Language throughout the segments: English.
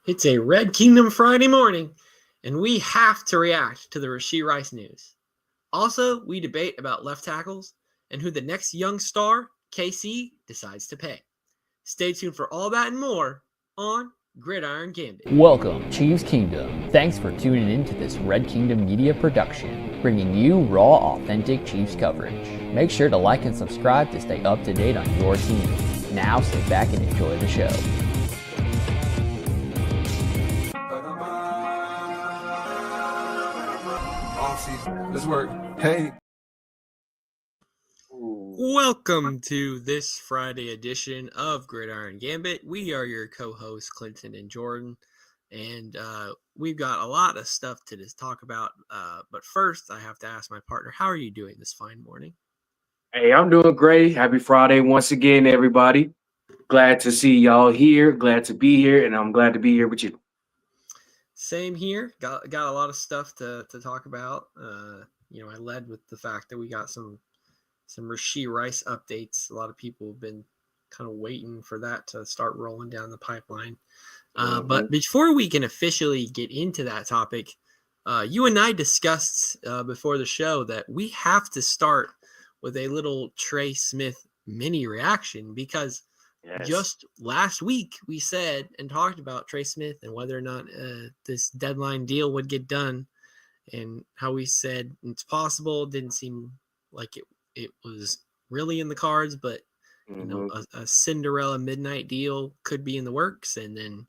It's a Red Kingdom Friday morning, and we have to react to the Rashee Rice news. Also, we debate about left tackles and who the next young star, KC, decides to pay. Stay tuned for all that and more on Gridiron Gambit. Welcome, Chiefs Kingdom. Thanks for tuning in to this Red Kingdom Media production, bringing you raw, authentic Chiefs coverage. Make sure to like and subscribe to stay up to date on your team. Now sit back and enjoy the show. Offseason. Let's work. Hey. Welcome to this Friday edition of Gridiron Gambit. We are your co-hosts, Clinton and Jordan, and we've got a lot of stuff to just talk about. But first, I have to ask my partner, how are you doing this fine morning? Hey, I'm doing great. Happy Friday once again, everybody. Glad to see y'all here. Glad to be here, and I'm glad to be here with you. Same here. Got a lot of stuff to talk about. I led with the fact that we got some Rashee Rice updates. A lot of people have been kind of waiting for that to start rolling down the pipeline. But before we can officially get into that topic, you and I discussed before the show that we have to start with a little Trey Smith mini reaction because just last week we said and talked about Trey Smith and whether or not this deadline deal would get done and how we said it's possible. Didn't seem like it was really in the cards, but a Cinderella midnight deal could be in the works. And then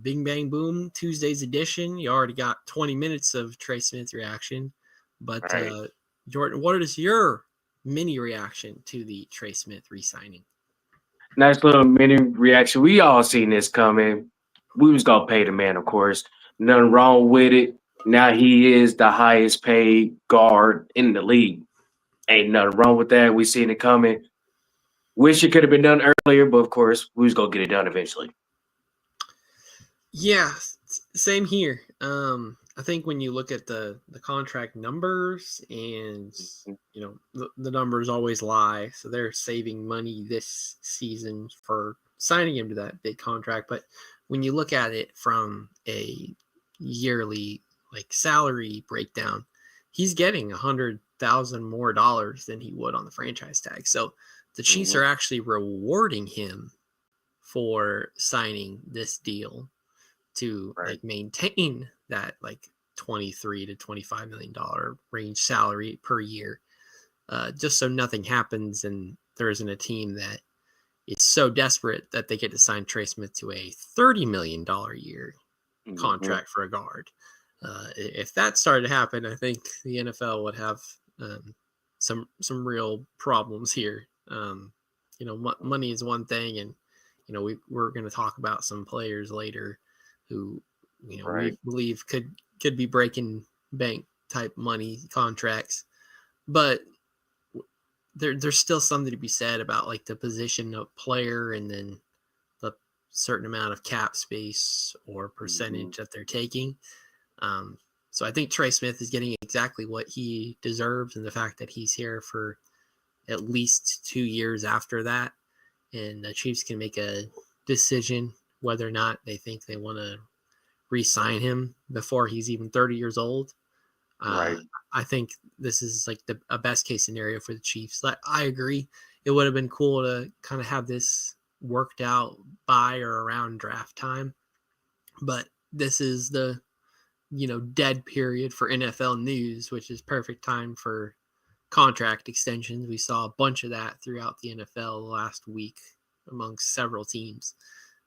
bing, bang, boom, Tuesday's edition. You already got 20 minutes of Trey Smith reaction. But Jordan, what is your mini reaction to the Trey Smith re-signing? Nice little mini reaction. We all seen this coming. We was going to pay the man, of course. Nothing wrong with it. Now he is the highest paid guard in the league. Ain't nothing wrong with that. We seen it coming. Wish it could have been done earlier, but of course, we was going to get it done eventually. Yeah, same here. I think when you look at the contract numbers and, the numbers always lie. So they're saving money this season for signing him to that big contract. But when you look at it from a yearly salary breakdown, he's getting $100,000 more than he would on the franchise tag. So the Chiefs are actually rewarding him for signing this deal to maintain that $23 to $25 million range salary per year, just so nothing happens and there isn't a team that is so desperate that they get to sign Trey Smith to a $30 million a year contract for a guard. If that started to happen, I think the NFL would have some real problems here. Money is one thing, and we're going to talk about some players later who we believe could be breaking bank type money contracts, but there's still something to be said about the position of player and then the certain amount of cap space or percentage that they're taking. So I think Trey Smith is getting exactly what he deserves, and the fact that he's here for at least 2 years after that, and the Chiefs can make a decision whether or not they think they want to re-sign him before he's even 30 years old. I think this is a best case scenario for the Chiefs. I agree. It would have been cool to kind of have this worked out by or around draft time, but this is the dead period for NFL news, which is perfect time for contract extensions. We saw a bunch of that throughout the NFL last week amongst several teams.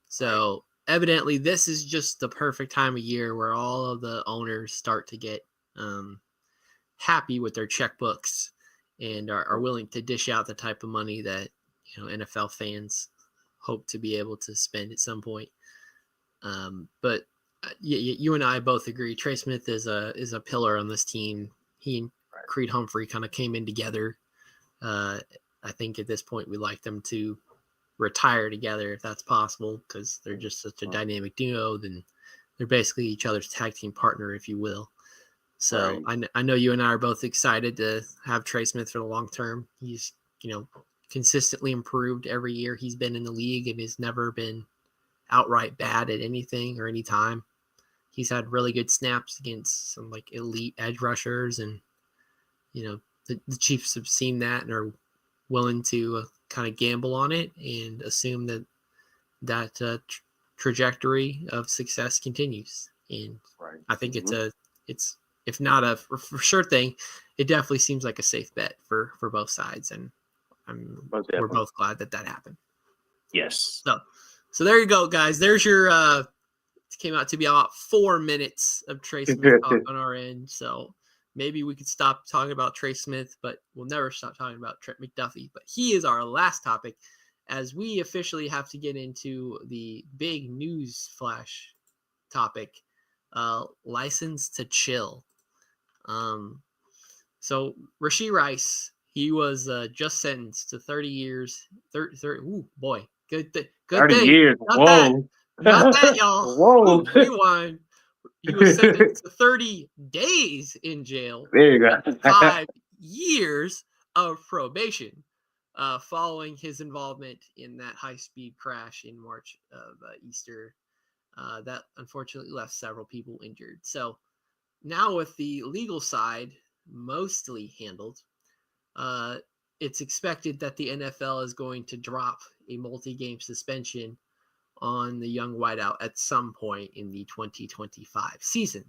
So evidently this is just the perfect time of year where all of the owners start to get happy with their checkbooks and are willing to dish out the type of money that NFL fans hope to be able to spend at some point. But you and I both agree Trey Smith is a pillar on this team. He and Creed Humphrey kind of came in together. I think at this point we'd like them to retire together if that's possible, because they're just such a dynamic duo. Then they're basically each other's tag team partner, if you will. So I know you and I are both excited to have Trey Smith for the long term. He's consistently improved every year he's been in the league and has never been outright bad at anything or any time. He's had really good snaps against some like elite edge rushers, and the Chiefs have seen that and are willing to kind of gamble on it and assume that trajectory of success continues. And I think it's if not a for sure thing, it definitely seems like a safe bet for both sides, and we're both glad that happened. Yes. So there you go, guys. There's your it came out to be about 4 minutes of Trey Smith talk on our end. So maybe we could stop talking about Trey Smith, but we'll never stop talking about Trent McDuffie. But he is our last topic, as we officially have to get into the big news flash topic, license to chill. So Rashee Rice, he was just sentenced to 30 years. 30 ooh, boy. Good 30 thing. years. Whoa. Not that, y'all. Whoa. Rewind. He was sentenced to 30 days in jail. There you go. 5 years of probation, following his involvement in that high-speed crash in March of Easter that unfortunately left several people injured. So now with the legal side mostly handled, it's expected that the NFL is going to drop a multi-game suspension on the young wideout at some point in the 2025 season.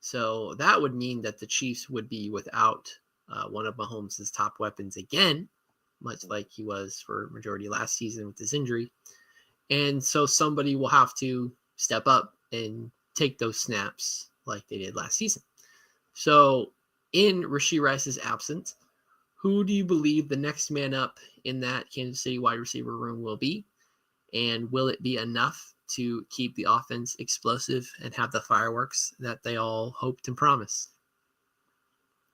So that would mean that the Chiefs would be without one of Mahomes' top weapons again, much like he was for majority last season with his injury. And so somebody will have to step up and take those snaps like they did last season. So in Rashee Rice's absence, who do you believe the next man up in that Kansas City wide receiver room will be? And will it be enough to keep the offense explosive and have the fireworks that they all hoped and promised?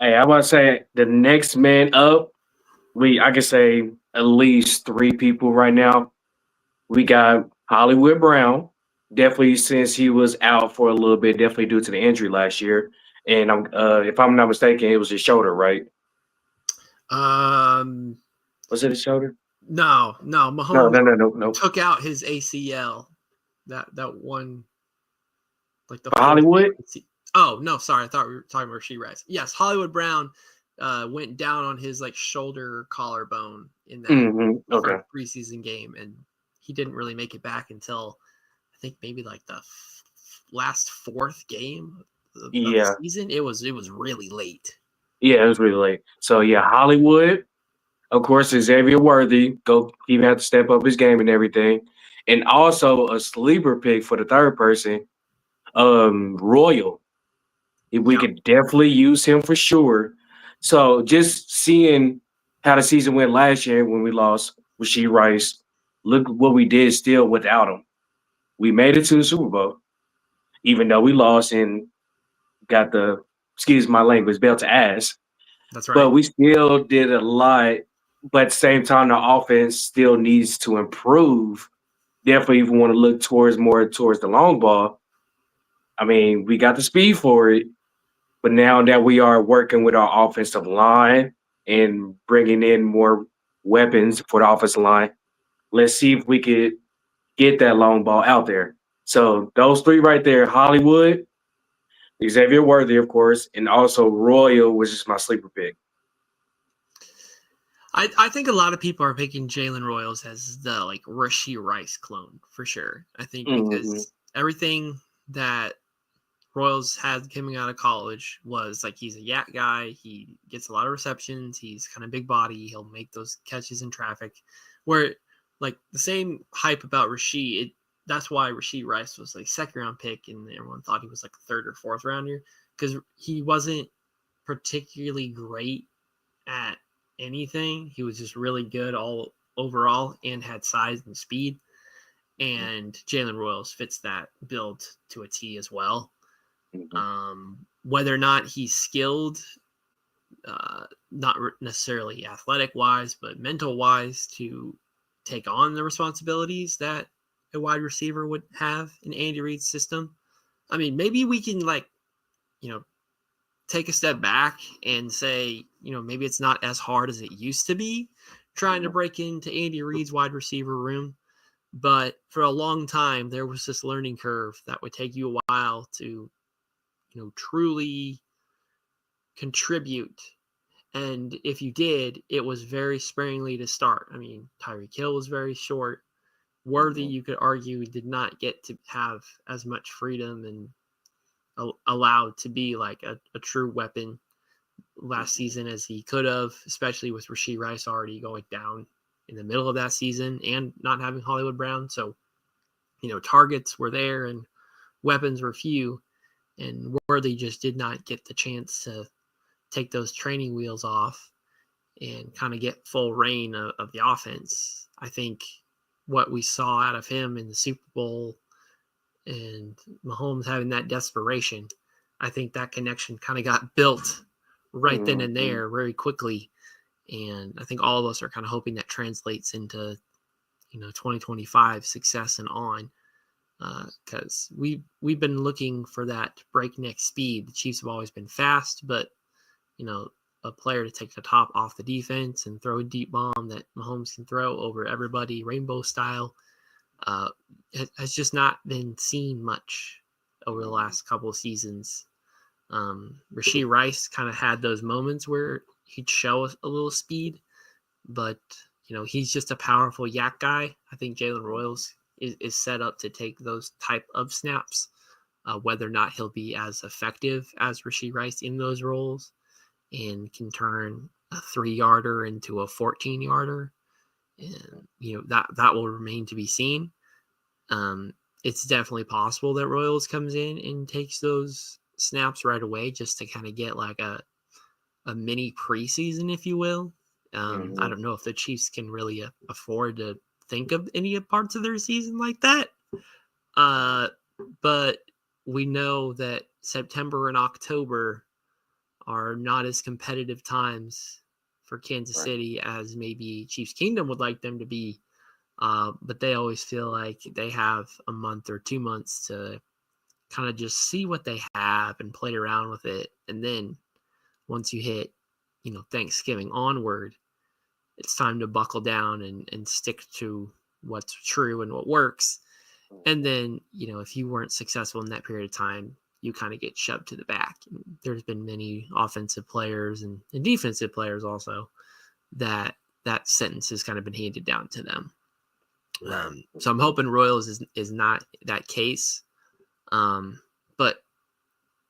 Hey, I want to say the next man up, I can say at least 3 people right now. We got Hollywood Brown, definitely since he was out for a little bit, definitely due to the injury last year. And if I'm not mistaken, it was his shoulder, right? Was it his shoulder? No. Mahomes No. took out his ACL. That one, like the Hollywood. Oh no, sorry, I thought we were talking about Rashee Rice. Yes, Hollywood Brown went down on his like shoulder collarbone in that preseason game, and he didn't really make it back until I think maybe like the last 4th game of the season. It was really late. Yeah, it was really late. So yeah, Hollywood, of course, Xavier Worthy. He had to step up his game and everything, and also a sleeper pick for the third person, Royal. We could definitely use him for sure. So just seeing how the season went last year when we lost Rashee Rice, look what we did still without him. We made it to the Super Bowl, even though we lost and got the, excuse my language, belt to ass. That's right. But we still did a lot. But at the same time, the offense still needs to improve. Definitely, if we want to look more towards the long ball. I mean, we got the speed for it. But now that we are working with our offensive line and bringing in more weapons for the offensive line, let's see if we could get that long ball out there. So those 3 right there, Hollywood, Xavier Worthy, of course, and also Royal, which is my sleeper pick. I think a lot of people are picking Jalen Royals as the like Rashee Rice clone for sure. I think because everything that Royals had coming out of college was like he's a yak guy. He gets a lot of receptions. He's kind of big body. He'll make those catches in traffic. Where like the same hype about Rashee, that's why Rashee Rice was like 2nd round pick, and everyone thought he was like 3rd or 4th rounder because he wasn't particularly great at anything. He was just really good all overall and had size and speed. And Jalen Royals fits that build to a T as well. Whether or not he's skilled, not necessarily athletic wise, but mental wise to take on the responsibilities that a wide receiver would have in Andy Reid's system. I mean, maybe we can take a step back and say, maybe it's not as hard as it used to be trying to break into Andy Reid's wide receiver room. But for a long time, there was this learning curve that would take you a while to, truly contribute. And if you did, it was very sparingly to start. I mean, Tyreek Hill was very short. Worthy, you could argue, did not get to have as much freedom and allowed to be like a true weapon last season as he could have, especially with Rashee Rice already going down in the middle of that season and not having Hollywood Brown. So, targets were there and weapons were few, and Worthy just did not get the chance to take those training wheels off and kind of get full reign of the offense. I think what we saw out of him in the Super Bowl and Mahomes having that desperation, I think that connection kind of got built right then and there very quickly. And I think all of us are kind of hoping that translates into, 2025 success and on, because we've been looking for that breakneck speed. The Chiefs have always been fast, but, a player to take the top off the defense and throw a deep bomb that Mahomes can throw over everybody, rainbow style, has just not been seen much over the last couple of seasons. Rashee Rice kind of had those moments where he'd show us a little speed, but he's just a powerful yak guy. I think Jalen Royals is set up to take those type of snaps, whether or not he'll be as effective as Rashee Rice in those roles and can turn a 3-yarder into a 14-yarder. And, that will remain to be seen. It's definitely possible that Royals comes in and takes those snaps right away just to kind of get like a mini preseason, if you will. I don't know if the Chiefs can really afford to think of any parts of their season like that. But we know that September and October are not as competitive times for Kansas City as maybe Chiefs Kingdom would like them to be. But they always feel like they have a month or 2 months to kind of just see what they have and play around with it. And then once you hit, Thanksgiving onward, it's time to buckle down and stick to what's true and what works. And then, if you weren't successful in that period of time, you kind of get shoved to the back. There's been many offensive players and defensive players also that sentence has kind of been handed down to them. So I'm hoping Royals is not that case. But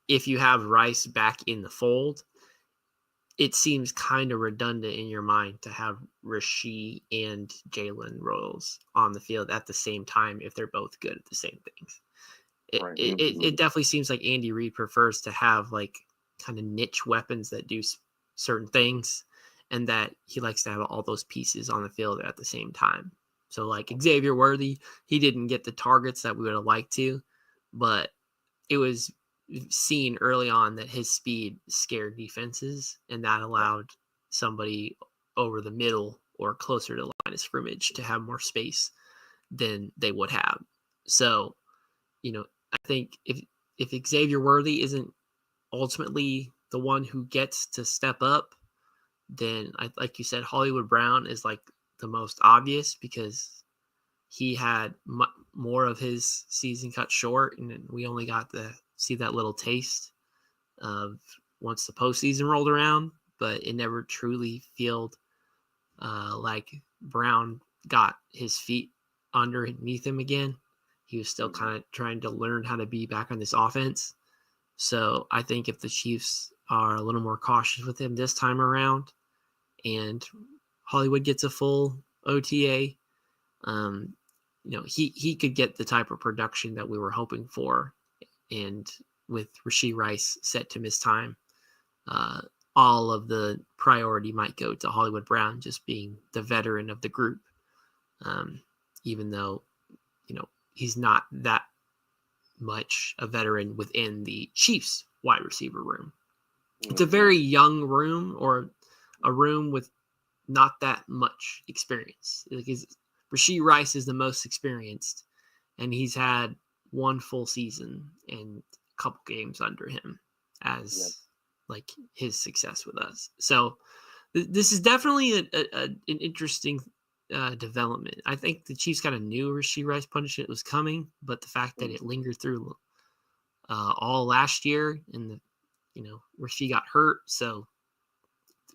if you have Rice back in the fold, it seems kind of redundant in your mind to have Rashee and Jalen Royals on the field at the same time if they're both good at the same things. It definitely seems like Andy Reid prefers to have like kind of niche weapons that do certain things, and that he likes to have all those pieces on the field at the same time. So like Xavier Worthy, he didn't get the targets that we would have liked to, but it was seen early on that his speed scared defenses, and that allowed somebody over the middle or closer to the line of scrimmage to have more space than they would have. So, I think if Xavier Worthy isn't ultimately the one who gets to step up, then like you said, Hollywood Brown is like the most obvious because he had more of his season cut short, and we only got to see that little taste of once the postseason rolled around, but it never truly felt like Brown got his feet underneath him again. He was still kind of trying to learn how to be back on this offense. So I think if the Chiefs are a little more cautious with him this time around and Hollywood gets a full OTA, he could get the type of production that we were hoping for. And with Rashee Rice set to miss time, all of the priority might go to Hollywood Brown just being the veteran of the group, even though, he's not that much a veteran within the Chiefs wide receiver room. It's a very young room, or a room with not that much experience. Rashee Rice is the most experienced, and he's had one full season and a couple games under him as like his success with us. So this is definitely an interesting development. I think the Chiefs kind of knew Rashee Rice punishment was coming, but the fact that it lingered through all last year, and Rashee got hurt, so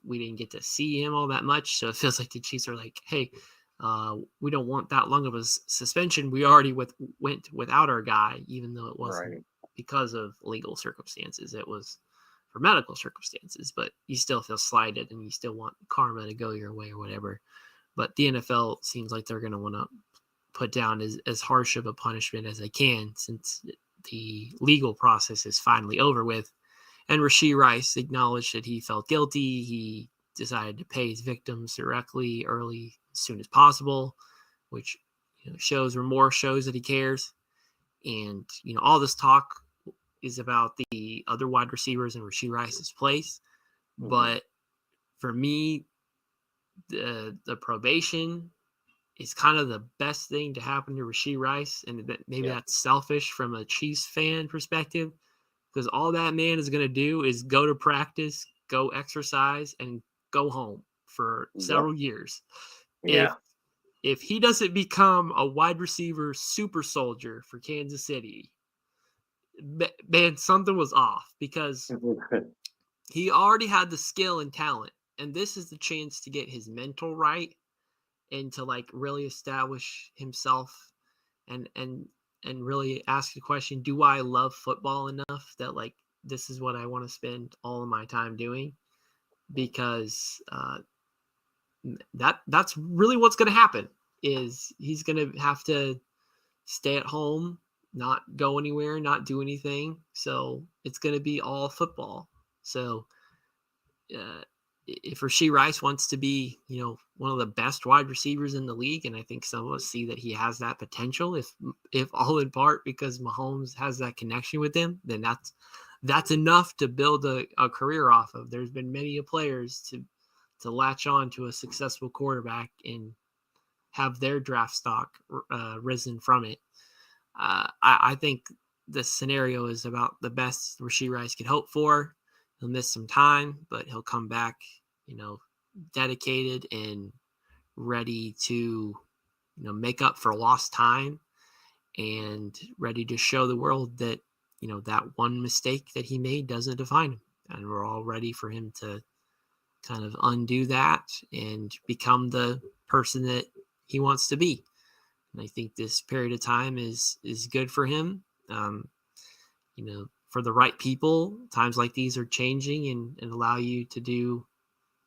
we didn't get to see him all that much. So it feels like the Chiefs are like, hey, we don't want that long of a suspension. We already went without our guy, even though it wasn't because of legal circumstances. It was for medical circumstances, but you still feel slighted and you still want karma to go your way or whatever. But the NFL seems like they're going to want to put down as harsh of a punishment as they can, since the legal process is finally over with. And Rashee Rice acknowledged that he felt guilty. He decided to pay his victims directly, early, as soon as possible, which shows remorse, shows that he cares. And all this talk is about the other wide receivers in Rashee Rice's place. Mm-hmm. But for me, the probation is kind of the best thing to happen to Rashee Rice, and maybe that's selfish from a Chiefs fan perspective, because all that man is going to do is go to practice, go exercise, and go home for several years. Yeah. If he doesn't become a wide receiver super soldier for Kansas City, man, something was off, because he already had the skill and talent, and this is the chance to get his mental right and to really establish himself and really ask the question, do I love football enough that this is what I want to spend all of my time doing? Because that's really what's going to happen, is he's going to have to stay at home, not go anywhere, not do anything. So it's going to be all football. So if Rashee Rice wants to be, one of the best wide receivers in the league, and I think some of us see that he has that potential, if all in part because Mahomes has that connection with him, then that's enough to build a career off of. There's been many players to latch on to a successful quarterback and have their draft stock risen from it. I think the scenario is about the best Rashee Rice could hope for. He'll miss some time, but he'll come back, dedicated and ready to, make up for lost time, and ready to show the world that, that one mistake that he made doesn't define him. And we're all ready for him to kind of undo that and become the person that he wants to be. And I think this period of time is good for him. For the right people, times like these are changing and allow you to do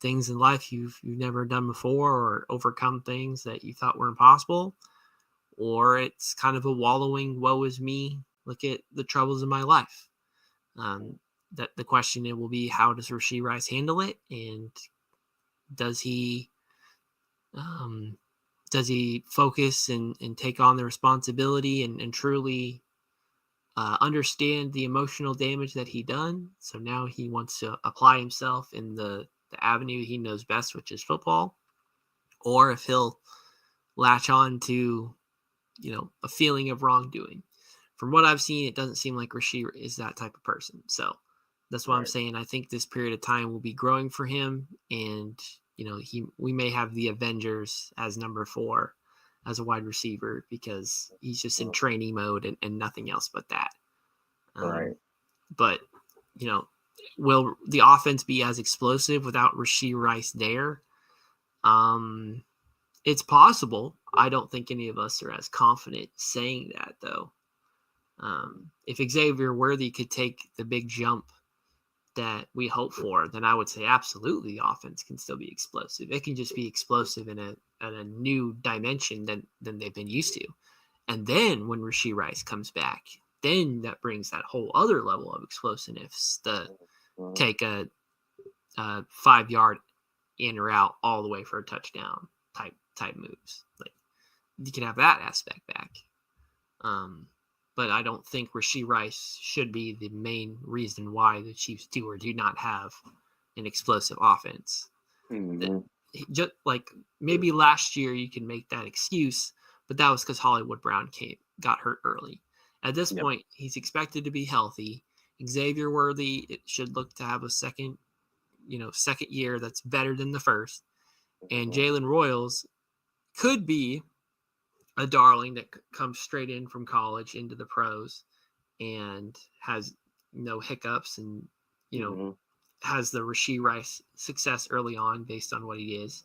things in life you've never done before, or overcome things that you thought were impossible. Or it's kind of a wallowing, woe is me, look at the troubles of my life. That the question it will be, how does Rashee Rice handle it, and does he focus and take on the responsibility and truly understand the emotional damage that he done? So now he wants to apply himself in the avenue he knows best, which is football. Or if he'll latch on to, a feeling of wrongdoing. From what I've seen, it doesn't seem like Rashee is that type of person. So that's why I'm saying I think this period of time will be growing for him. And, we may have the Avengers as number 4 as a wide receiver, because he's just in training mode and nothing else but that. But, will the offense be as explosive without Rashee Rice there? It's possible. I don't think any of us are as confident saying that, though. If Xavier Worthy could take the big jump that we hope for, then I would say absolutely the offense can still be explosive. It can just be explosive in a new dimension than they've been used to. And then when Rashee Rice comes back, then that brings that whole other level of explosiveness, take a 5-yard in or out all the way for a touchdown type moves. You can have that aspect back. But I don't think Rashee Rice should be the main reason why the Chiefs do or do not have an explosive offense. Mm-hmm. Just maybe last year you can make that excuse, but that was because Hollywood Brown got hurt early. At this point, he's expected to be healthy. Xavier Worthy, it should look to have a second year that's better than the first. And Jalen Royals, could be a darling that comes straight in from college into the pros and has no hiccups and, has the Rashee Rice success early on based on what he is.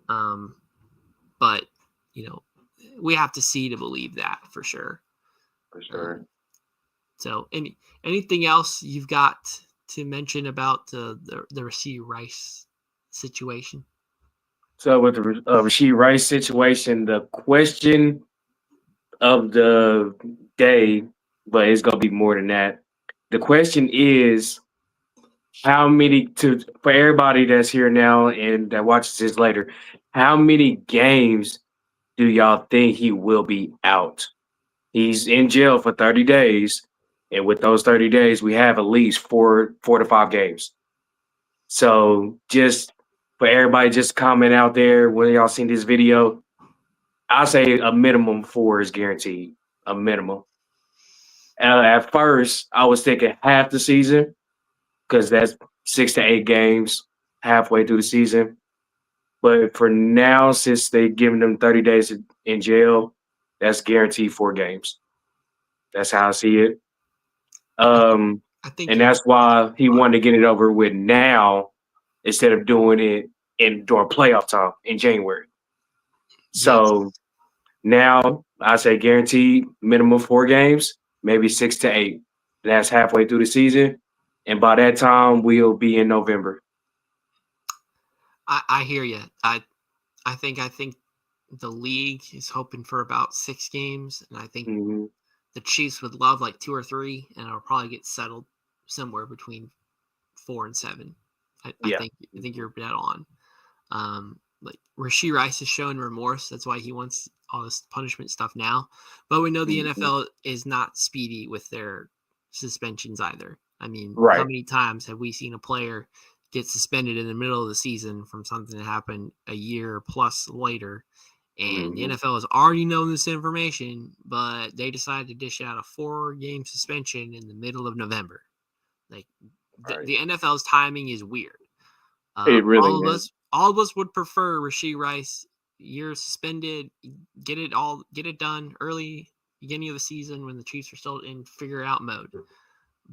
But, we have to see to believe that for sure. For sure. So anything else you've got to mention about the Rashee Rice situation? So with the Rashee Rice situation, the question of the day, but it's gonna be more than that. The question is, how many for everybody that's here now and that watches this later, how many games do y'all think he will be out? He's in jail for 30 days, and with those 30 days, we have at least four to 5 games. So just for everybody, just comment out there when y'all seen this video. I'll say a minimum 4 is guaranteed. A minimum. At first, I was thinking half the season because that's 6 to 8 games halfway through the season. But for now, since they've given them 30 days in jail, that's guaranteed 4 games. That's how I see it. I think, and that's why he wanted to get it over with now instead of doing it during playoff time in January. So now I say guaranteed minimum 4 games, maybe 6 to 8. That's halfway through the season. And by that time, we'll be in November. I hear you. I think the league is hoping for about 6 games, and I think the Chiefs would love like 2 or 3, and it'll probably get settled somewhere between 4 and 7. I think you're dead on. Like Rashee Rice is showing remorse. That's why he wants all this punishment stuff now. But we know the NFL is not speedy with their suspensions either. I mean, how many times have we seen a player get suspended in the middle of the season from something that happened a year plus later? And the NFL has already known this information, but they decided to dish out a 4-game suspension in the middle of November. Like the NFL's timing is weird. It really is. All of us would prefer Rashee Rice, you're suspended, get it done early, beginning of the season when the Chiefs are still in figure out mode.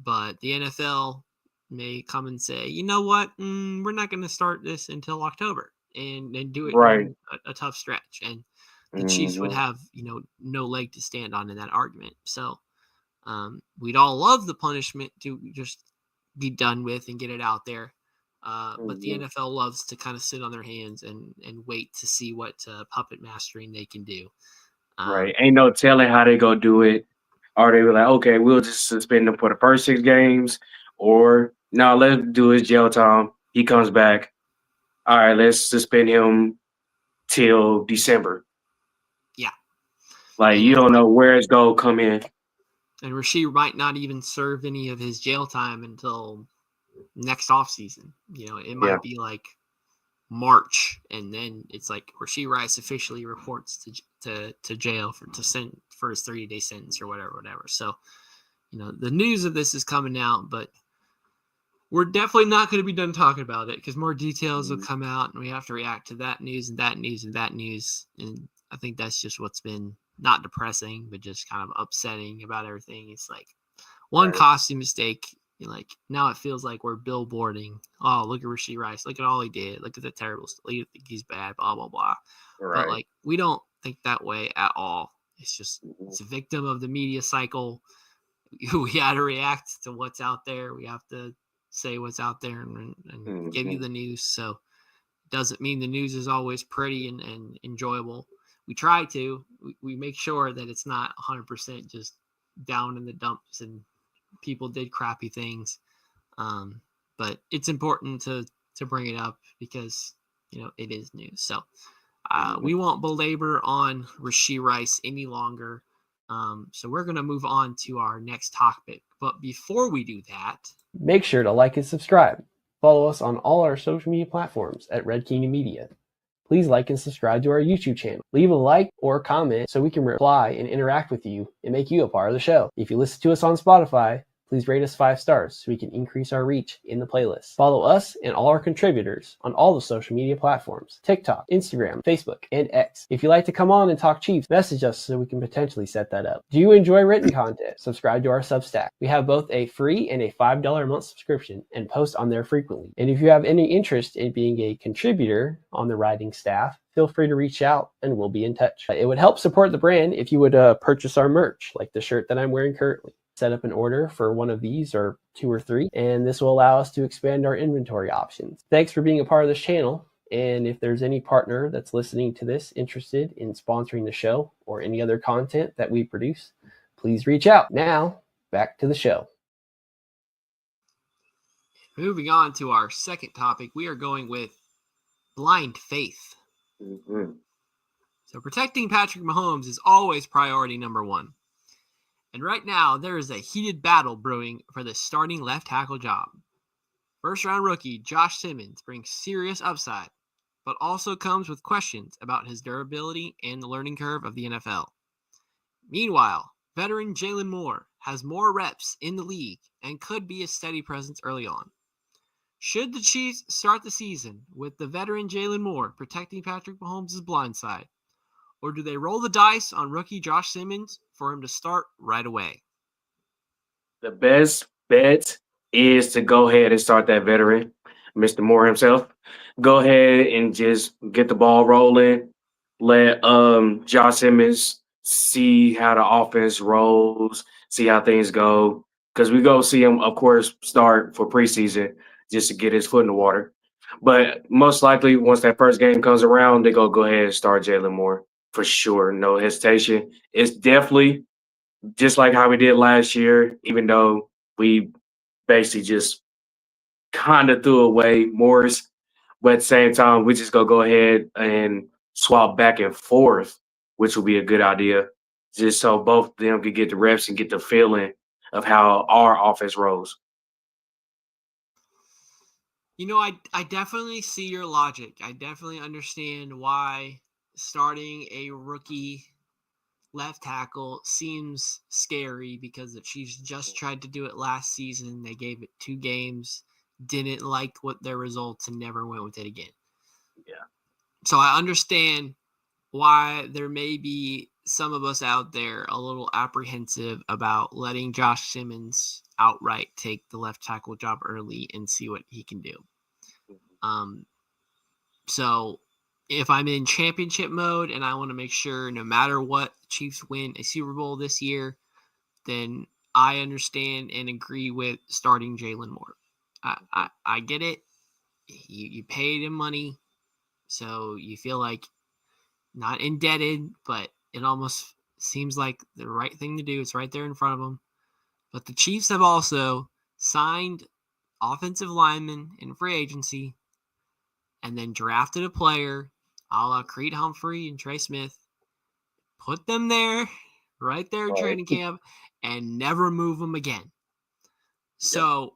But the NFL may come and say, you know what, we're not going to start this until October and do it during a tough stretch. And the Chiefs would have, no leg to stand on in that argument. So we'd all love the punishment to just be done with and get it out there. But the NFL loves to kind of sit on their hands and wait to see what puppet mastering they can do. Ain't no telling how they go do it. Or they were like, okay, we'll just suspend him for the first 6 games. Or, no, let's do his jail time. He comes back. All right, let's suspend him till December. Yeah. Like, you don't know where it's going to come in. And Rashee might not even serve any of his jail time until next offseason. It might be like March, and then it's like Rashee Rice officially reports to jail for his 30-day sentence or whatever. So, the news of this is coming out, but we're definitely not going to be done talking about it because more details will come out, and we have to react to that news and that news and that news. And I think that's just what's been not depressing, but just kind of upsetting about everything. It's like one costly mistake. Now it feels like we're billboarding. Oh, look at Rashee Rice. Look at all he did. Look at the terrible stuff. You think he's bad, blah, blah, blah. But we don't think that way at all. It's just, it's a victim of the media cycle. We got to react to what's out there. We have to say what's out there and give you the news. So it doesn't mean the news is always pretty and enjoyable. We try to. We make sure that it's not 100% just down in the dumps and people did crappy things. But it's important to bring it up because, it is news. So we won't belabor on Rashee Rice any longer. So we're going to move on to our next topic. But before we do that, make sure to like and subscribe. Follow us on all our social media platforms at Red Kingdom Media. Please like and subscribe to our YouTube channel. Leave a like or comment so we can reply and interact with you and make you a part of the show. If you listen to us on Spotify, Please rate us 5 stars so we can increase our reach in the playlist. Follow us and all our contributors on all the social media platforms: TikTok, Instagram, Facebook, and X. If you'd like to come on and talk Chiefs, message us so we can potentially set that up. Do you enjoy written content? Subscribe to our Substack. We have both a free and a $5 a month subscription and post on there frequently. And if you have any interest in being a contributor on the writing staff, feel free to reach out and we'll be in touch. It would help support the brand if you would purchase our merch, like the shirt that I'm wearing currently. Set up an order for one of these or 2 or 3, and this will allow us to expand our inventory options. Thanks for being a part of this channel, and if there's any partner that's listening to this interested in sponsoring the show or any other content that we produce, please reach out. Now, back to the show. Moving on to our second topic, we are going with blind faith. Mm-hmm. So protecting Patrick Mahomes is always priority number 1. And right now, there is a heated battle brewing for the starting left tackle job. First-round rookie Josh Simmons brings serious upside, but also comes with questions about his durability and the learning curve of the NFL. Meanwhile, veteran Jaylon Moore has more reps in the league and could be a steady presence early on. Should the Chiefs start the season with the veteran Jaylon Moore protecting Patrick Mahomes' blindside, or do they roll the dice on rookie Josh Simmons for him to start right away? The best bet is to go ahead and start that veteran, Mr. Moore himself. Go ahead and just get the ball rolling. Let Josh Simmons see how the offense rolls, see how things go. Because we go see him, of course, start for preseason just to get his foot in the water. But most likely, once that first game comes around, they go ahead and start Jaylon Moore for sure. No hesitation. It's definitely just like how we did last year, even though we basically just kind of threw away Moore's. But at the same time, we just go ahead and swap back and forth, which will be a good idea, just so both of them could get the reps and get the feeling of how our offense rolls. You know, I definitely see your logic. I definitely understand why starting a rookie left tackle seems scary, because the Chiefs just tried to do it last season. They gave it 2 games, didn't like what their results, and never went with it again. Yeah. So I understand why there may be some of us out there a little apprehensive about letting Josh Simmons outright take the left tackle job early and see what he can do. So if I'm in championship mode and I want to make sure no matter what, the Chiefs win a Super Bowl this year, then I understand and agree with starting Jaylon Moore. I get it. You paid him money, so you feel like not indebted, but it almost seems like the right thing to do. It's right there in front of them. But the Chiefs have also signed offensive linemen in free agency and then drafted a player a la Creed Humphrey and Trey Smith, put them there, right there in training camp, and never move them again. So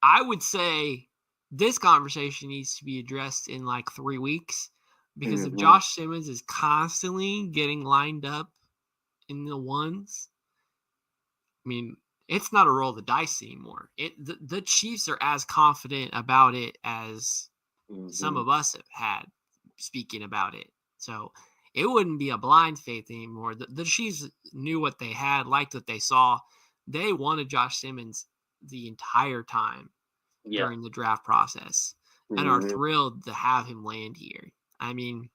I would say this conversation needs to be addressed in like 3 weeks, because if Josh Simmons is constantly getting lined up in the ones, I mean, it's not a roll of the dice anymore. The Chiefs are as confident about it as some of us have had speaking about it. So it wouldn't be a blind faith anymore. The Chiefs knew what they had, liked what they saw. They wanted Josh Simmons the entire time during the draft process and are thrilled to have him land here. I mean,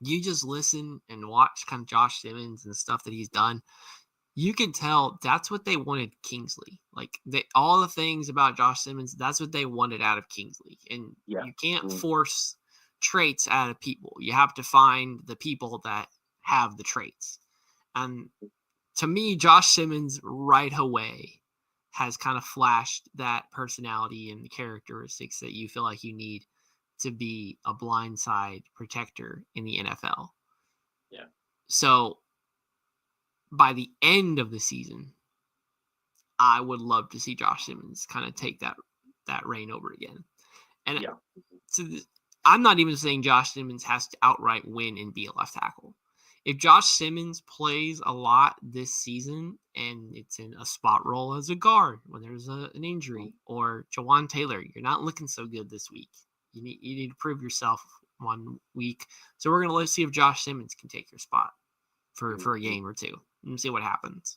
you just listen and watch kind of Josh Simmons and the stuff that he's done. You can tell that's what they wanted Kingsley. Like all the things about Josh Simmons, that's what they wanted out of Kingsley. And you can't force traits out of people. You have to find the people that have the traits. And to me, Josh Simmons right away has kind of flashed that personality and the characteristics that you feel like you need to be a blindside protector in the NFL. Yeah. So by the end of the season, I would love to see Josh Simmons kind of take that reign over again. And so I'm not even saying Josh Simmons has to outright win and be a left tackle. if Josh Simmons plays a lot this season and it's in a spot role as a guard when there's an injury, or Jawan Taylor, you're not looking so good this week. You need to prove yourself 1 week. So we're gonna let's see if Josh Simmons can take your spot for a game or two and see what happens.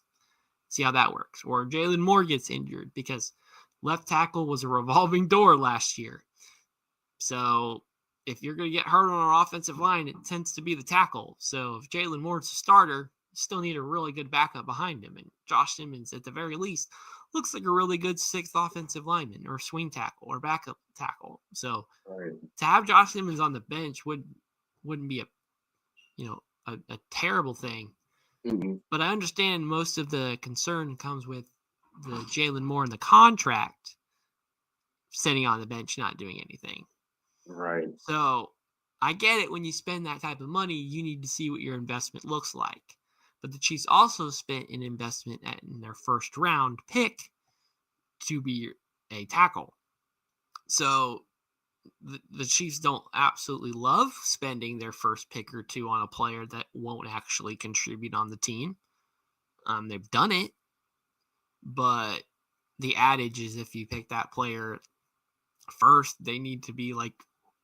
See how that works. Or Jaylon Moore gets injured because left tackle was a revolving door last year. So if you're going to get hurt on our offensive line, it tends to be the tackle. So if Jaylon Moore's a starter, you still need a really good backup behind him. And Josh Simmons, at the very least, looks like a really good 6th offensive lineman or swing tackle or backup tackle. So to have Josh Simmons on the bench wouldn't be a terrible thing. Mm-hmm. But I understand most of the concern comes with the Jaylon Moore and the contract sitting on the bench, not doing anything. Right. So I get it. When you spend that type of money, you need to see what your investment looks like. But the Chiefs also spent an investment in their first round pick to be a tackle. So the Chiefs don't absolutely love spending their first pick or two on a player that won't actually contribute on the team. They've done it, but the adage is if you pick that player first, they need to be like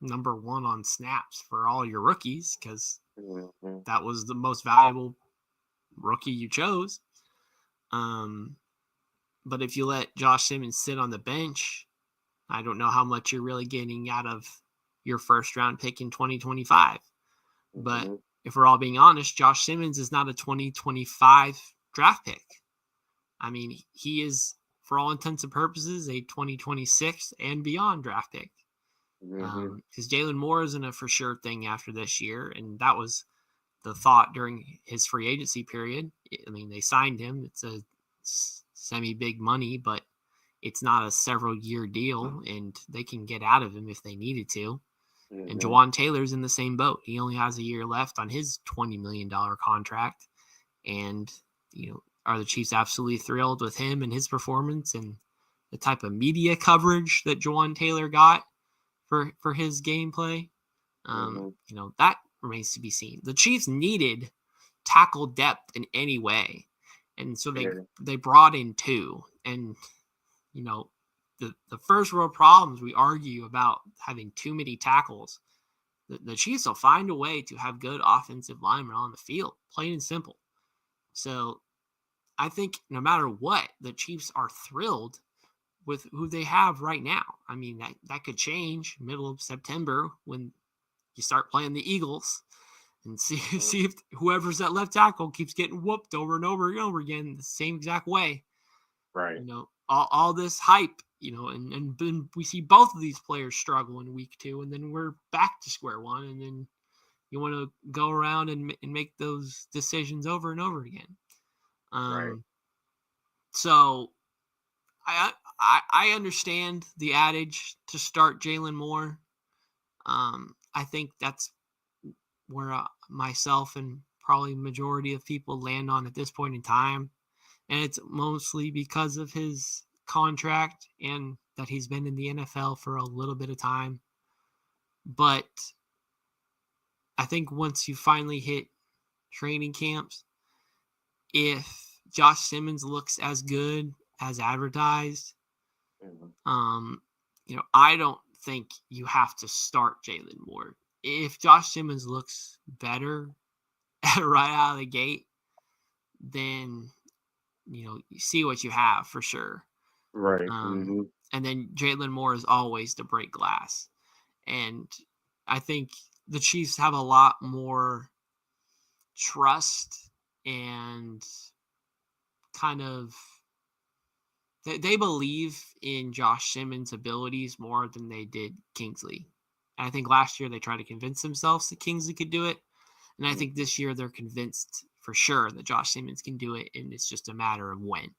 number 1 on snaps for all your rookies because that was the most valuable rookie you chose. But if you let Josh Simmons sit on the bench, I don't know how much you're really getting out of your first round pick in 2025. But if we're all being honest, Josh Simmons is not a 2025 draft pick. I mean, he is, for all intents and purposes, a 2026 and beyond draft pick. Because Jaylon Moore isn't a for sure thing after this year, and that was the thought during his free agency period. I mean, they signed him. It's a semi-big money, but it's not a several-year deal, and they can get out of him if they needed to. And Jawan Taylor's in the same boat. He only has a year left on his $20 million contract. And, are the Chiefs absolutely thrilled with him and his performance and the type of media coverage that Jawan Taylor got for his gameplay? That remains to be seen. The Chiefs needed tackle depth in any way. And so they brought in 2. And, the first world problems we argue about having too many tackles, the Chiefs will find a way to have good offensive linemen on the field, plain and simple. So I think no matter what, the Chiefs are thrilled with who they have right now. I mean, that could change middle of September when you start playing the Eagles and see if whoever's at left tackle keeps getting whooped over and over and over again the same exact way. Right. All this hype, and then we see both of these players struggle in week 2, and then we're back to square one, and then you want to go around and make those decisions over and over again. Right. So I understand the adage to start Jaylon Moore. I think that's where myself and probably majority of people land on at this point in time. And it's mostly because of his contract and that he's been in the NFL for a little bit of time. But I think once you finally hit training camps, if Josh Simmons looks as good as advertised, I don't think you have to start Jaylon Moore. If Josh Simmons looks better right out of the gate, then you see what you have for sure. Right. And then Jaylon Moore is always to break glass. And I think the Chiefs have a lot more trust and kind of they believe in Josh Simmons' abilities more than they did Kingsley. And I think last year they tried to convince themselves that Kingsley could do it. And I think this year they're convinced for sure that Josh Simmons can do it, and it's just a matter of when.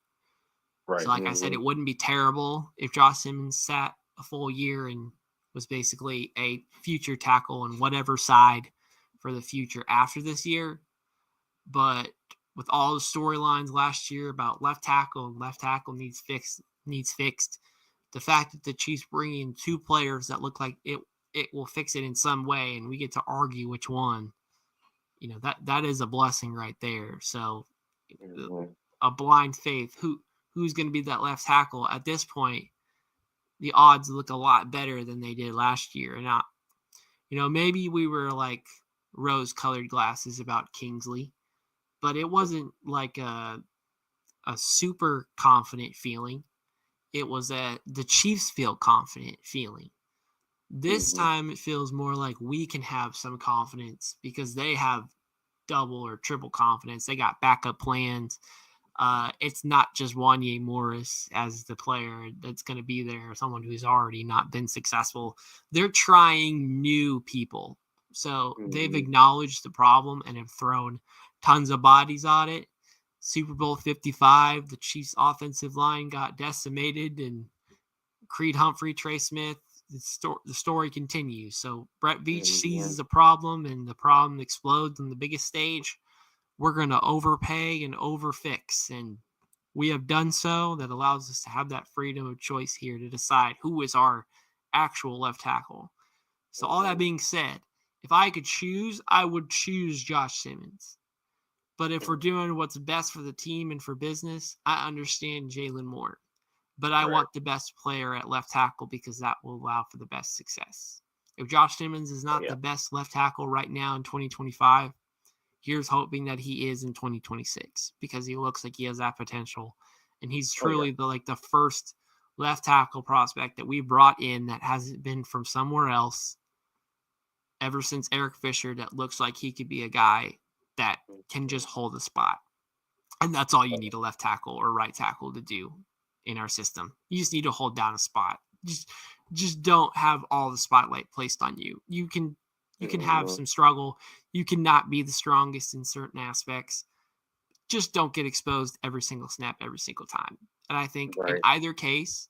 Right. So like I said, it wouldn't be terrible if Josh Simmons sat a full year and was basically a future tackle on whatever side for the future after this year. But with all the storylines last year about left tackle needs fixed, the fact that the Chiefs bring in 2 players that look like it will fix it in some way, and we get to argue which one, that is a blessing right there. So Mhm. a blind faith, who's going to be that left tackle at this point? The odds look a lot better than they did last year. And not, maybe we were like rose-colored glasses about Kingsley, but it wasn't like a super confident feeling. It was the Chiefs feel confident feeling. This time it feels more like we can have some confidence because they have double or triple confidence. They got backup plans. It's not just Wanye Morris as the player that's going to be there, someone who's already not been successful. They're trying new people. So they've acknowledged the problem and have thrown tons of bodies on it. Super Bowl 55, the Chiefs offensive line got decimated, and Creed Humphrey, Trey Smith, the story continues. So Brett Veach seizes a problem, and the problem explodes on the biggest stage. We're going to overpay and overfix, and we have done so. That allows us to have that freedom of choice here to decide who is our actual left tackle. So all that being said, if I could choose, I would choose Josh Simmons. But if we're doing what's best for the team and for business, I understand Jaylon Moore. But I want the best player at left tackle because that will allow for the best success. If Josh Simmons is not the best left tackle right now in 2025, here's hoping that he is in 2026 because he looks like he has that potential. And he's truly the first left tackle prospect that we brought in that hasn't been from somewhere else ever since Eric Fisher that looks like he could be a guy that can just hold a spot. And that's all you need a left tackle or right tackle to do in our system. You just need to hold down a spot. Just don't have all the spotlight placed on you. You can have some struggle. You cannot be the strongest in certain aspects. Just don't get exposed every single snap, every single time. And I think in either case,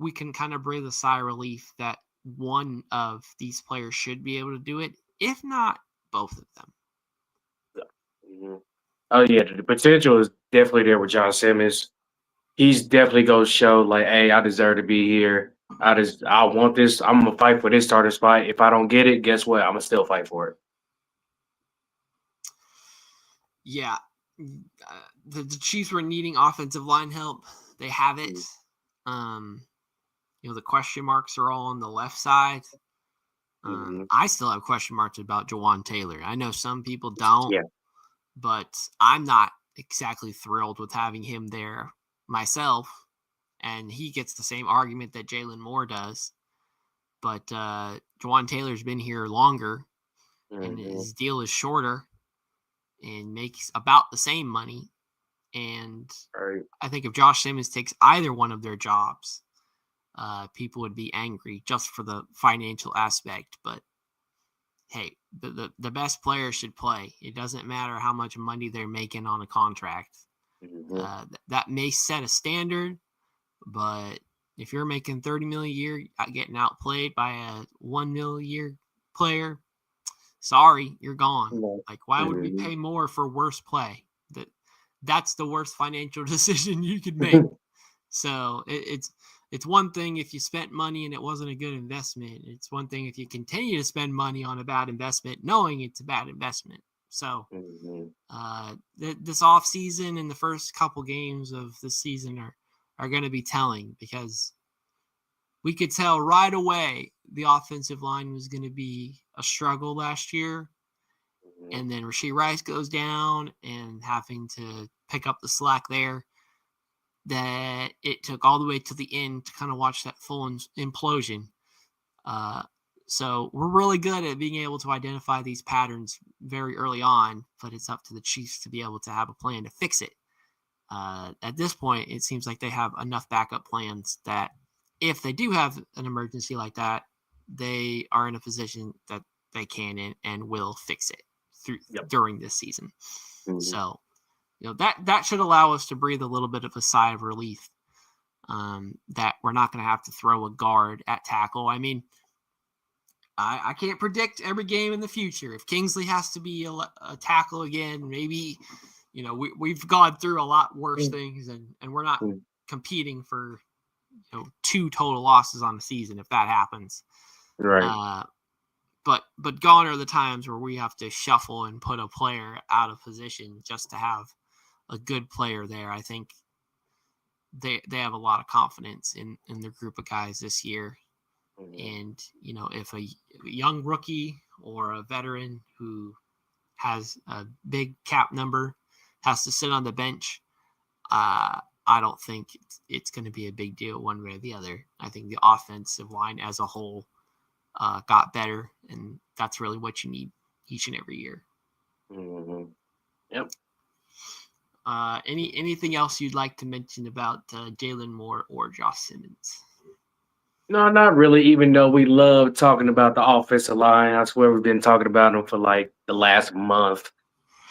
we can kind of breathe a sigh of relief that one of these players should be able to do it, if not both of them. Oh yeah, the potential is definitely there with Josh Simmons. He's definitely going to show like, hey, I deserve to be here. I want this. I'm gonna fight for this starting spot. If I don't get it, guess what? I'm gonna still fight for it. Yeah, the Chiefs were needing offensive line help. They have it. The question marks are all on the left side. I still have question marks about Jawan Taylor. I know some people don't, but I'm not exactly thrilled with having him there myself. And he gets the same argument that Jaylon Moore does. But Jawan Taylor's been here longer, and his deal is shorter and makes about the same money. And I think if Josh Simmons takes either one of their jobs, people would be angry just for the financial aspect. But hey, the best player should play. It doesn't matter how much money they're making on a contract. That may set a standard, but if you're making $30 million a year, getting outplayed by a $1 million a year player, sorry, you're gone. Like, why would we pay more for worse play? That's the worst financial decision you could make. So it's one thing if you spent money and it wasn't a good investment. It's one thing if you continue to spend money on a bad investment, knowing it's a bad investment. So this offseason and the first couple games of the season are going to be telling, because we could tell right away the offensive line was going to be a struggle last year. And then Rashee Rice goes down and having to pick up the slack there, that it took all the way to the end to kind of watch that full implosion. So we're really good at being able to identify these patterns very early on, but it's up to the Chiefs to be able to have a plan to fix it. At this point, it seems like they have enough backup plans that if they do have an emergency like that, they are in a position that they can and will fix it during this season. So, that should allow us to breathe a little bit of a sigh of relief, that we're not going to have to throw a guard at tackle. I mean, I can't predict every game in the future. If Kingsley has to be a tackle again, maybe, we've gone through a lot worse things, and we're not competing for, 2 total losses on the season if that happens. Right. But gone are the times where we have to shuffle and put a player out of position just to have a good player there. I think they have a lot of confidence in their group of guys this year. And, if a young rookie or a veteran who has a big cap number has to sit on the bench, I don't think it's going to be a big deal one way or the other. I think the offensive line as a whole got better, and that's really what you need each and every year. Mm-hmm. Yep. Anything else you'd like to mention about Jaylon Moore or Josh Simmons? No, not really, even though we love talking about the offensive line. I swear we've been talking about them for like the last month.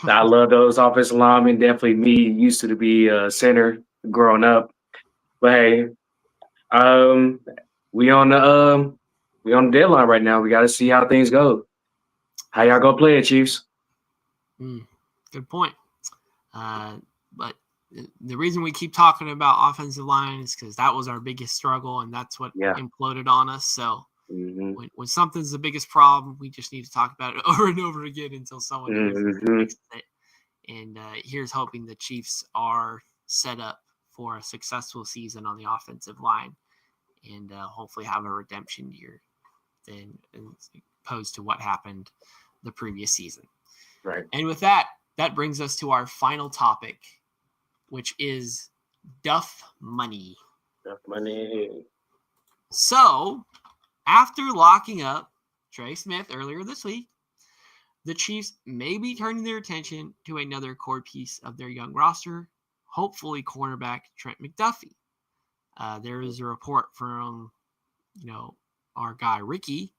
I love those offensive linemen. Definitely me used to be a center growing up. But hey, we on the deadline right now. We got to see how things go. How y'all gonna play it, Chiefs? Good point. But the reason we keep talking about offensive line is because that was our biggest struggle, and that's what imploded on us. So when something's the biggest problem, we just need to talk about it over and over again until someone fixes it. And here's hoping the Chiefs are set up for a successful season on the offensive line, and hopefully have a redemption year than opposed to what happened the previous season. Right. And with that brings us to our final topic, which is Duff Money. Duff Money. So, after locking up Trey Smith earlier this week, the Chiefs may be turning their attention to another core piece of their young roster, hopefully cornerback Trent McDuffie. There is a report from, our guy Ricky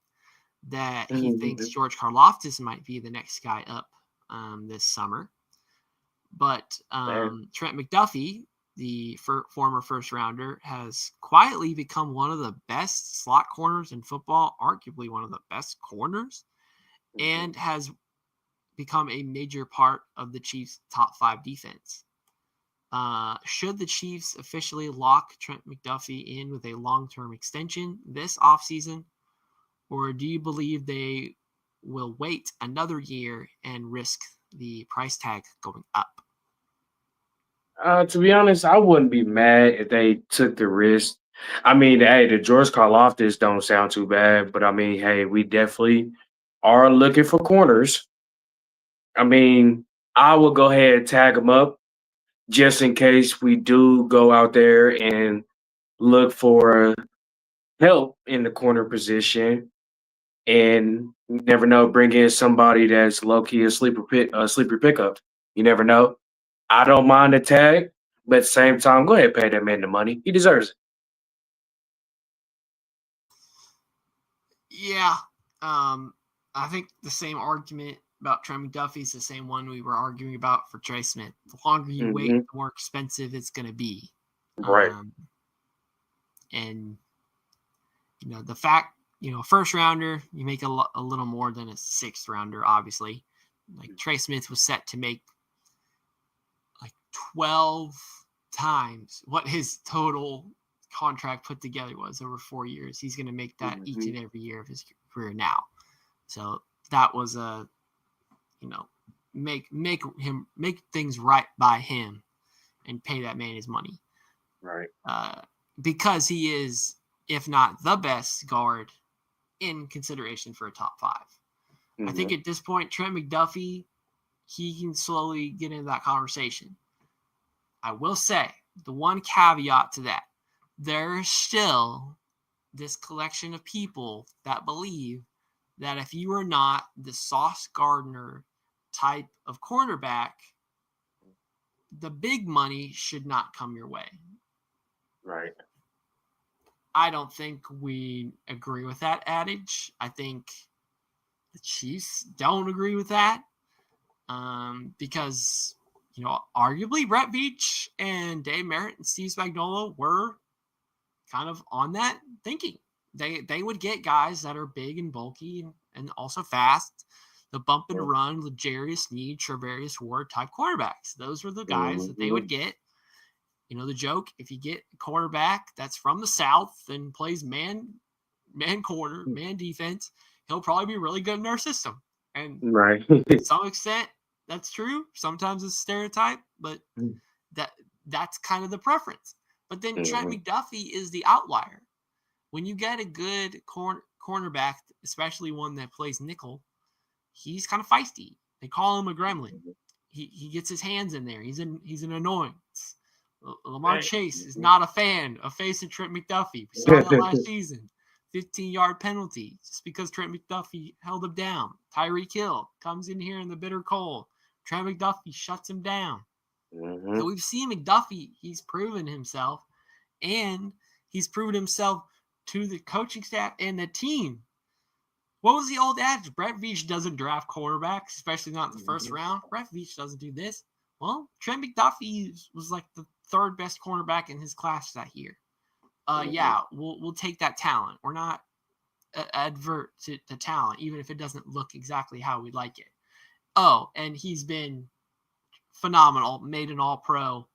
that he thinks George Karlaftis might be the next guy up this summer. But Trent McDuffie, the former first rounder, has quietly become one of the best slot corners in football, arguably one of the best corners, and has become a major part of the Chiefs' top 5 defense. Should the Chiefs officially lock Trent McDuffie in with a long-term extension this offseason, or do you believe they will wait another year and risk the price tag going up? To be honest, I wouldn't be mad if they took the risk. I mean, hey, the George Karlaftis don't sound too bad, but I mean, hey, we definitely are looking for corners. I mean, I will go ahead and tag them up just in case we do go out there and look for help in the corner position. And you never know, bring in somebody that's low key a sleeper pickup. You never know. I don't mind the tag, but at the same time, go ahead and pay that man the money. He deserves it. Yeah. I think the same argument about Trent McDuffie is the same one we were arguing about for Trey Smith. The longer you wait, the more expensive it's going to be. Right. And, the fact, first rounder, you make a little more than a sixth rounder, obviously. Like Trey Smith was set to make like 12 times what his total contract put together was over 4 years. He's going to make that each and every year of his career now. So that was make things right by him and pay that man his money. Right. Because he is, if not the best guard, in consideration for a top 5. I think at this point, Trent McDuffie, he can slowly get into that conversation. I will say, the one caveat to that, there is still this collection of people that believe that if you are not the Sauce Gardner type of cornerback, the big money should not come your way. Right. I don't think we agree with that adage. I think the Chiefs don't agree with that because, arguably Brett Veach and Dave Merritt and Steve Spagnuolo were kind of on that thinking. They would get guys that are big and bulky and also fast, the bump and run, L'Jarius Sneed, Travarius Ward type quarterbacks. Those were the guys that they would get. The joke, if you get a quarterback that's from the South and plays man corner, man defense, he'll probably be really good in our system. And Right. to some extent, that's true. Sometimes it's a stereotype, but that's kind of the preference. But then Trent McDuffie is the outlier. When you get a good cornerback, especially one that plays nickel, he's kind of feisty. They call him a gremlin. He gets his hands in there. He's an annoyance. Lamar Chase is not a fan of facing Trent McDuffie. We saw that last season. 15-yard penalty just because Trent McDuffie held him down. Tyreek Hill comes in here in the bitter cold. Trent McDuffie shuts him down. So we've seen McDuffie. He's proven himself, and he's proven himself to the coaching staff and the team. What was the old adage? Brett Veach doesn't draft quarterbacks, especially not in the first round. Brett Veach doesn't do this. Well, Trent McDuffie was like the third best cornerback in his class that year. Yeah, we'll take that talent. We're not advert to talent, even if it doesn't look exactly how we'd like it. Oh, and he's been phenomenal. Made an All-Pro,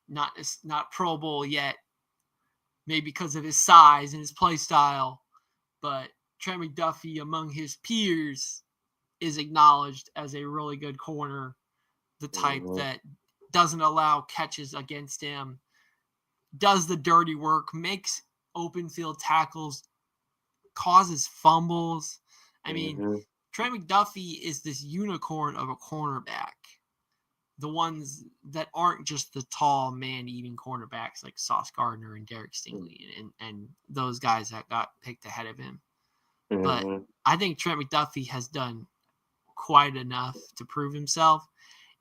not Pro Bowl yet, maybe because of his size and his play style, but Trent McDuffie among his peers is acknowledged as a really good corner, the type that doesn't allow catches against him, does the dirty work, makes open field tackles, causes fumbles. I mean, Trent McDuffie is this unicorn of a cornerback. The ones that aren't just the tall man-eating cornerbacks like Sauce Gardner and Derek Stingley and those guys that got picked ahead of him. But I think Trent McDuffie has done quite enough to prove himself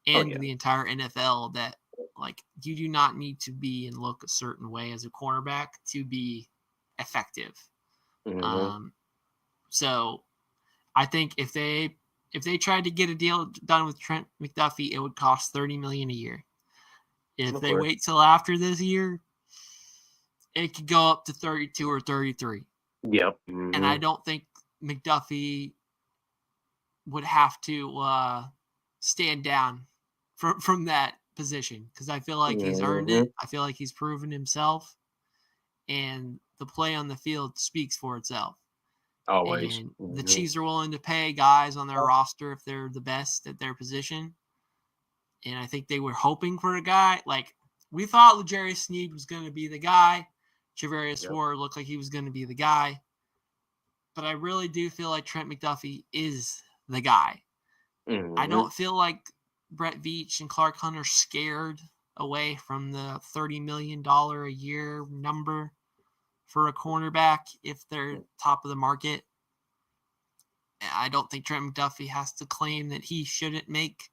and the entire NFL that, like, you do not need to be and look a certain way as a cornerback to be effective. So I think if they tried to get a deal done with Trent McDuffie, it would cost $30 million a year. If they wait till after this year, it could go up to 32 or 33. Yep. And I don't think McDuffie would have to stand down from that position because I feel like he's earned it. I feel like he's proven himself, and the play on the field speaks for itself. Always. And the Chiefs are willing to pay guys on their roster if they're the best at their position. And I think they were hoping for a guy. Like, we thought L'Jarius Sneed was going to be the guy. Charvarius Ward looked like he was going to be the guy. But I really do feel like Trent McDuffie is the guy. I don't feel like Brett Veach and Clark Hunt are scared away from the $30 million a year number for a cornerback if they're top of the market. I don't think Trent McDuffie has to claim that he shouldn't make,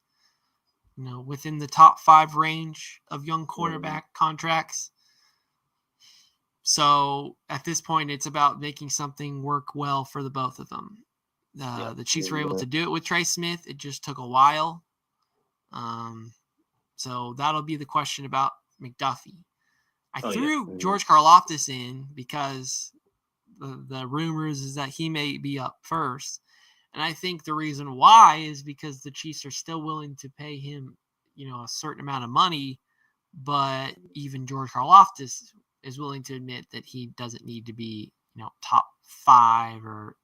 within the top 5 range of young cornerback contracts. So at this point, it's about making something work well for the both of them. The Chiefs were able to do it with Trey Smith. It just took a while. So that'll be the question about McDuffie. I threw George Karlaftis in because the rumors is that he may be up first. And I think the reason why is because the Chiefs are still willing to pay him, a certain amount of money. But even George Karlaftis is willing to admit that he doesn't need to be, top 5 or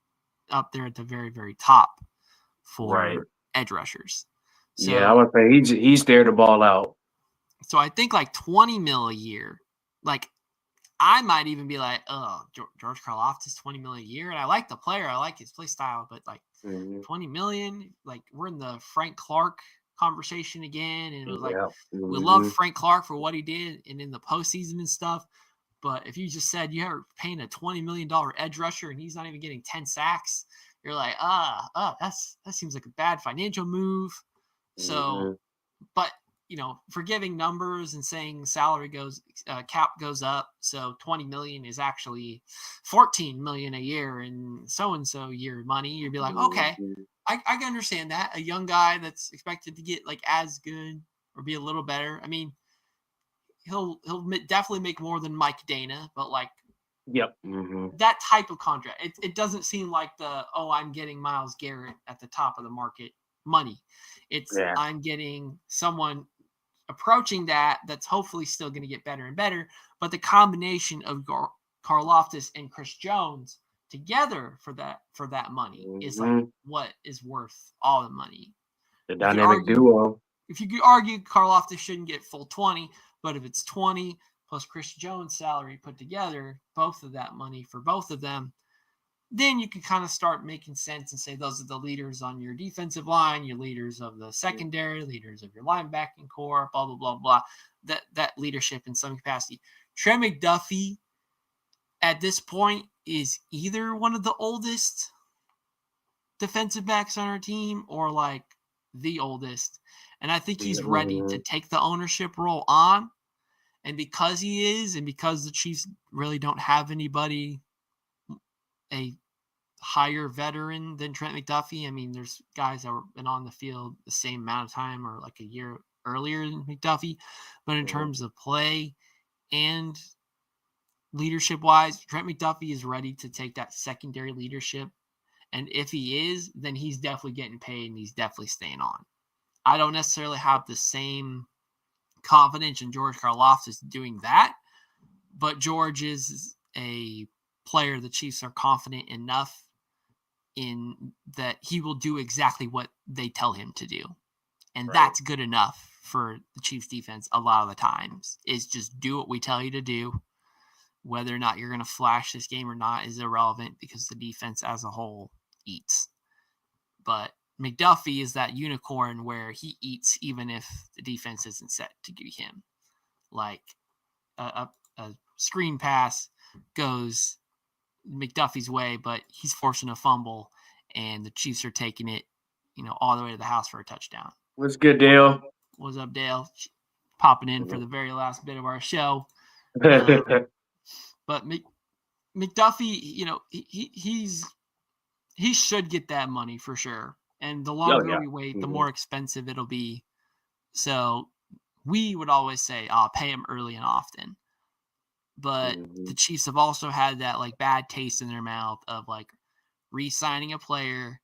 up there at the very, very top for edge rushers. So, I would say he's there to ball out. So I think like $20 million a year. Like, I might even be like, George Karlaftis, $20 million a year. And I like the player. I like his play style. But like $20 million, like we're in the Frank Clark conversation again. And it was like, we love Frank Clark for what he did and in the postseason and stuff. But if you just said you're paying a $20 million edge rusher and he's not even getting 10 sacks, you're like, that seems like a bad financial move. So, but, forgiving numbers and saying salary cap goes up. So 20 million is actually 14 million a year in so-and-so year money. You'd be like, okay, I can understand that. A young guy that's expected to get like as good or be a little better. I mean, he'll definitely make more than Mike Dana, but like, that type of contract, it doesn't seem like I'm getting Myles Garrett at the top of the market money. It's I'm getting someone approaching that's hopefully still going to get better and better. But the combination of Karlaftis and Chris Jones together for that money is like Mm-hmm. what is worth all the money. The You could dynamic argue, duo. if you could argue Karlaftis shouldn't get full 20, but if it's 20 plus Chris Jones' salary put together, both of that money for both of them, then you can kind of start making sense and say those are the leaders on your defensive line, your leaders of the secondary, leaders of your linebacking core, blah, blah, blah, blah. That leadership in some capacity. Trent McDuffie at this point is either one of the oldest defensive backs on our team or like the oldest. And I think he's ready to take the ownership role on. And because he is, and because the Chiefs really don't have anybody, a higher veteran than Trent McDuffie. I mean, there's guys that have been on the field the same amount of time or like a year earlier than McDuffie. But in terms of play and leadership-wise, Trent McDuffie is ready to take that secondary leadership. And if he is, then he's definitely getting paid and he's definitely staying on. I don't necessarily have the same confidence in George Karlaftis doing that, but George is a player the Chiefs are confident enough in that he will do exactly what they tell him to do. And that's good enough for the Chiefs defense a lot of the times, is just do what we tell you to do. Whether or not you're going to flash this game or not is irrelevant because the defense as a whole eats. But McDuffie is that unicorn where he eats even if the defense isn't set to give him. Like a screen pass goes McDuffie's way, but he's forcing a fumble, and the Chiefs are taking it, all the way to the house for a touchdown. What's good, Dale? What's up, Dale? Popping in for the very last bit of our show. But McDuffie, he should get that money for sure. And the longer we wait, the more expensive it'll be. So we would always say, pay him early and often. But the Chiefs have also had that like bad taste in their mouth of like re-signing a player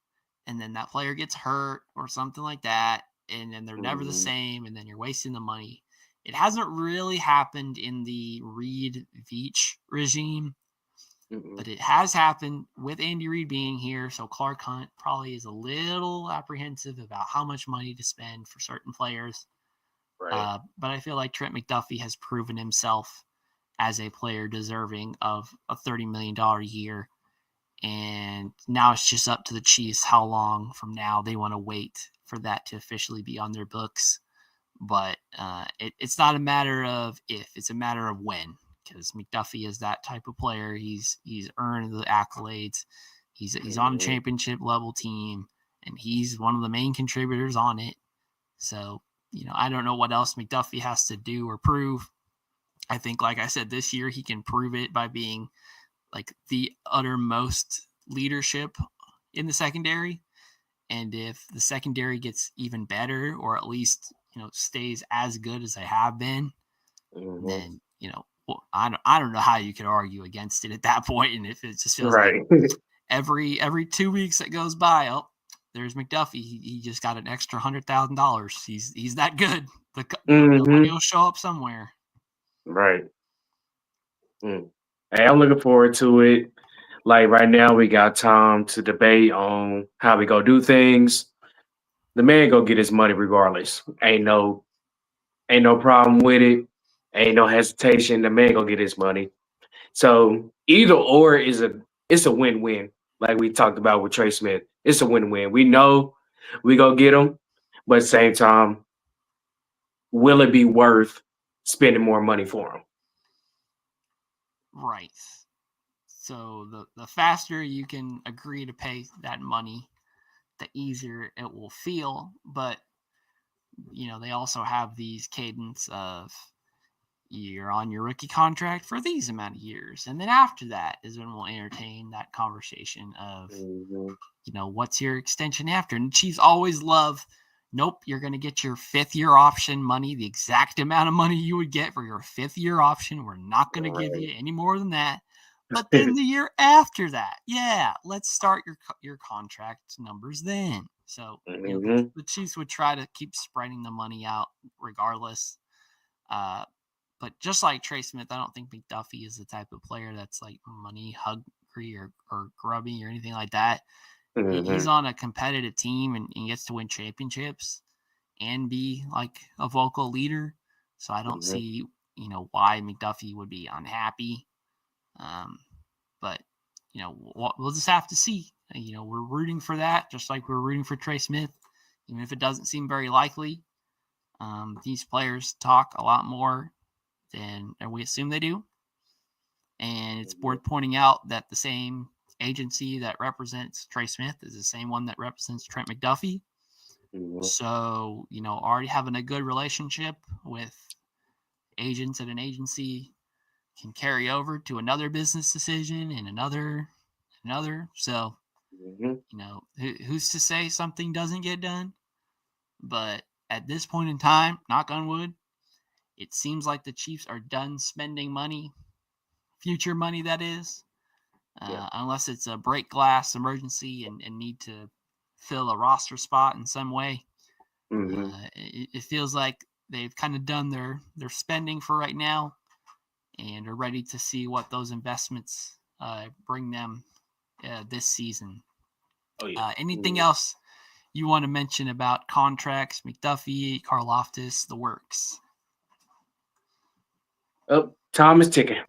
and then that player gets hurt or something like that. And then they're never the same. And then you're wasting the money. It hasn't really happened in the Reed Veach regime, but it has happened with Andy Reid being here. So Clark Hunt probably is a little apprehensive about how much money to spend for certain players. But I feel like Trent McDuffie has proven himself as a player deserving of a $30 million a year. And now it's just up to the Chiefs how long from now they want to wait for that to officially be on their books. But it's not a matter of if, it's a matter of when, because McDuffie is that type of player. He's earned the accolades. He's on a championship level team, and he's one of the main contributors on it. So, I don't know what else McDuffie has to do or prove. I think, like I said, this year he can prove it by being like the uttermost leadership in the secondary. And if the secondary gets even better, or at least, stays as good as they have been, then, I don't know how you could argue against it at that point. And if it just feels like every 2 weeks that goes by, there's McDuffie. He just got an extra $100,000. He's that good. The money will show up somewhere. Right. Hey, I'm looking forward to it. Like right now, we got time to debate on how we go do things. The man go get his money regardless. Ain't no problem with it. Ain't no hesitation. The man go get his money. So either or it's a win-win. Like we talked about with Trey Smith, it's a win-win. We know we go get him, but at the same time, will it be worth spending more money for him? Right. So the faster you can agree to pay that money, the easier it will feel. But, they also have these cadence of you're on your rookie contract for these amount of years. And then after that is when we'll entertain that conversation of, what's your extension after? And the Chiefs always love, nope, you're going to get your 5th-year option money, the exact amount of money you would get for your 5th-year option. We're not going to give you any more than that. But then the year after that, let's start your contract numbers then. So the Chiefs would try to keep spreading the money out regardless. But just like Trey Smith, I don't think McDuffie is the type of player that's like money hungry mediocrity or grubby or anything like that. Mm-hmm. He's on a competitive team and gets to win championships and be like a vocal leader. So I don't see, why McDuffie would be unhappy. But, we'll just have to see. We're rooting for that, just like we're rooting for Trey Smith, even if it doesn't seem very likely. These players talk a lot more than we assume they do. And it's worth pointing out that the same agency that represents Trey Smith is the same one that represents Trent McDuffie. Mm-hmm. So, already having a good relationship with agents at an agency can carry over to another business decision and another. So, who's to say something doesn't get done? But at this point in time, knock on wood, it seems like the Chiefs are done spending money, future money that is, unless it's a break glass emergency and need to fill a roster spot in some way. Mm-hmm. It feels like they've kind of done their spending for right now and are ready to see what those investments bring them this season. Oh, yeah. Anything else you want to mention about contracts, McDuffie, Karlaftis, the works? Oh, time is ticking.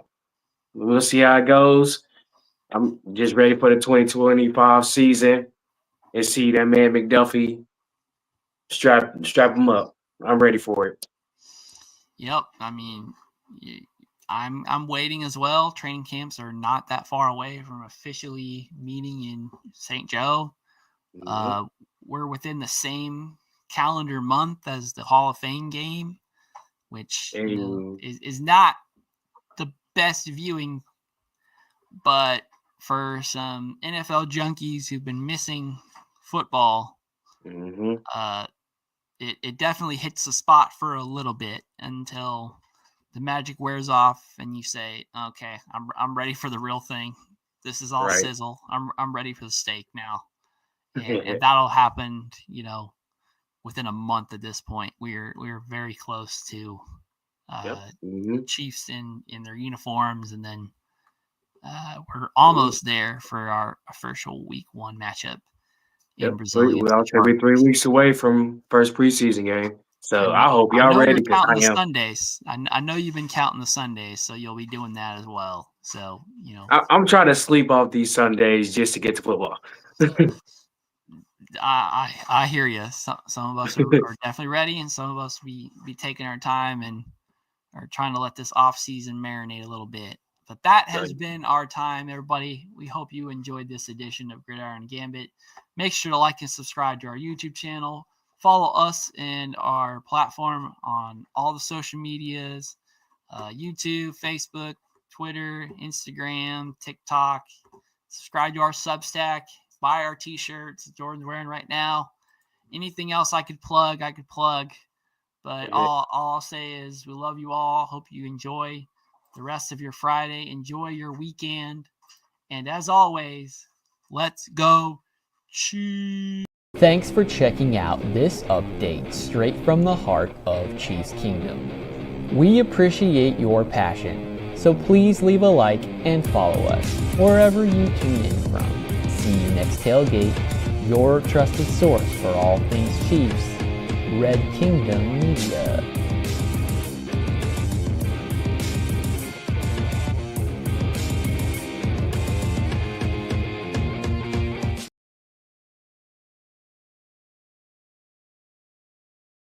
We'll see how it goes. I'm just ready for the 2025 season and see that man McDuffie strap him up. I'm ready for it. Yep. I mean, I'm waiting as well. Training camps are not that far away from officially meeting in St. Joe. Mm-hmm. We're within the same calendar month as the Hall of Fame game, which is not the best viewing, but for some NFL junkies who've been missing football, it definitely hits the spot for a little bit until the magic wears off and you say, okay, I'm ready for the real thing. This is all sizzle. I'm ready for the steak now. And that'll happen, within a month at this point. We're very close to Chiefs in their uniforms, and then we're almost there for our official week 1 matchup in Brazil. We'll be 3 weeks away from first preseason game. So I hope y'all ready. Counting the Sundays. I know you've been counting the Sundays, so you'll be doing that as well. So I'm trying to sleep off these Sundays just to get to football. I hear you. Some of us are definitely ready, and some of us be taking our time and are trying to let this off season marinate a little bit. But that has been our time, everybody. We hope you enjoyed this edition of Gridiron Gambit. Make sure to like and subscribe to our YouTube channel. Follow us and our platform on all the social medias, YouTube, Facebook, Twitter, Instagram, TikTok. Subscribe to our Substack. Buy our t-shirts Jordan's wearing right now. Anything else I could plug. But all I'll say is we love you all. Hope you enjoy the rest of your Friday. Enjoy your weekend. And as always, let's go Chiefs. Thanks for checking out this update straight from the heart of Chiefs Kingdom. We appreciate your passion, so please leave a like and follow us wherever you tune in from. See you next tailgate, your trusted source for all things Chiefs, Red Kingdom Media.